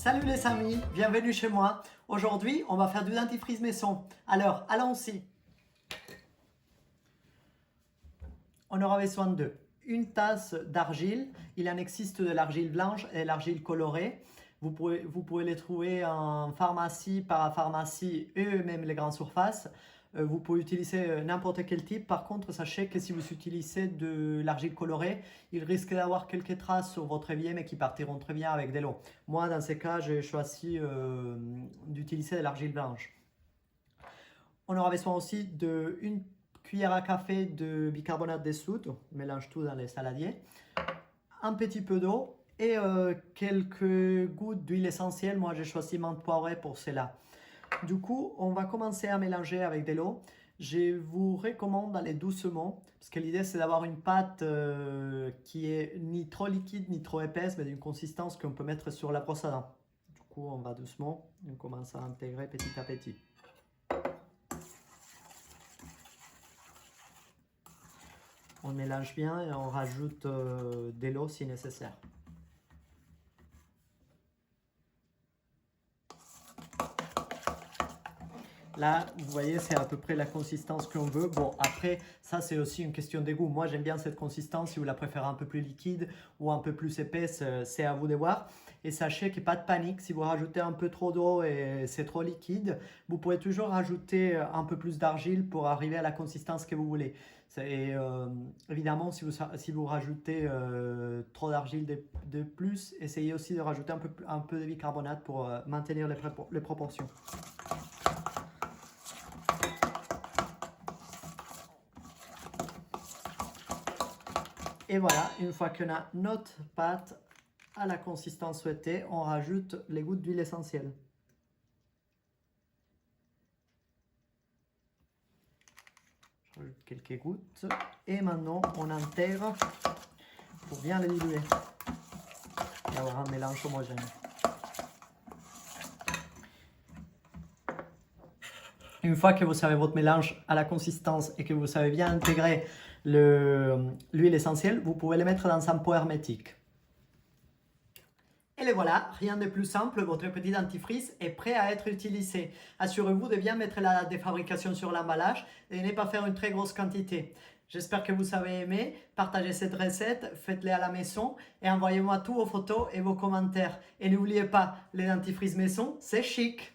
Salut les amis, bienvenue chez moi. Aujourd'hui, on va faire du dentifrice maison. Alors, allons-y. On aura besoin de une tasse d'argile. Il en existe de l'argile blanche et de l'argile colorée. Vous pouvez les trouver en pharmacie, parapharmacie et même les grandes surfaces. Vous pouvez utiliser n'importe quel type. Par contre, sachez que si vous utilisez de l'argile colorée, il risque d'avoir quelques traces sur votre évier, mais qui partiront très bien avec de l'eau. Moi, dans ces cas, j'ai choisi d'utiliser de l'argile blanche. On aura besoin aussi d'une cuillère à café de bicarbonate de soude. On mélange tout dans les saladiers. Un petit peu d'eau et quelques gouttes d'huile essentielle. Moi, j'ai choisi menthe poivrée pour cela. Du coup, on va commencer à mélanger avec de l'eau. Je vous recommande d'aller doucement parce que l'idée, c'est d'avoir une pâte qui est ni trop liquide ni trop épaisse, mais d'une consistance qu'on peut mettre sur la brosse à dents. Du coup, on va doucement. On commence à intégrer petit à petit. On mélange bien et on rajoute de l'eau si nécessaire. Là, vous voyez, c'est à peu près la consistance qu'on veut. Bon, après, ça, c'est aussi une question de goût. Moi, j'aime bien cette consistance. Si vous la préférez un peu plus liquide ou un peu plus épaisse, c'est à vous de voir. Et sachez qu'il n'y a pas de panique. Si vous rajoutez un peu trop d'eau et c'est trop liquide, vous pouvez toujours rajouter un peu plus d'argile pour arriver à la consistance que vous voulez. Et évidemment, si vous rajoutez trop d'argile de plus, essayez aussi de rajouter un peu de bicarbonate pour maintenir les proportions. Et voilà, une fois qu'on a notre pâte à la consistance souhaitée, on rajoute les gouttes d'huile essentielle. Je rajoute quelques gouttes. Et maintenant, on intègre pour bien les diluer et avoir un mélange homogène. Une fois que vous savez votre mélange à la consistance et que vous savez bien intégrer l'huile essentielle, vous pouvez les mettre dans un pot hermétique. Et les voilà, rien de plus simple, votre petit dentifrice est prêt à être utilisé. Assurez-vous de bien mettre la date de fabrication sur l'emballage et ne pas faire une très grosse quantité. J'espère que vous avez aimé, partagez cette recette, faites-les à la maison et envoyez-moi tous vos photos et vos commentaires. Et n'oubliez pas, les dentifrices maison, c'est chic!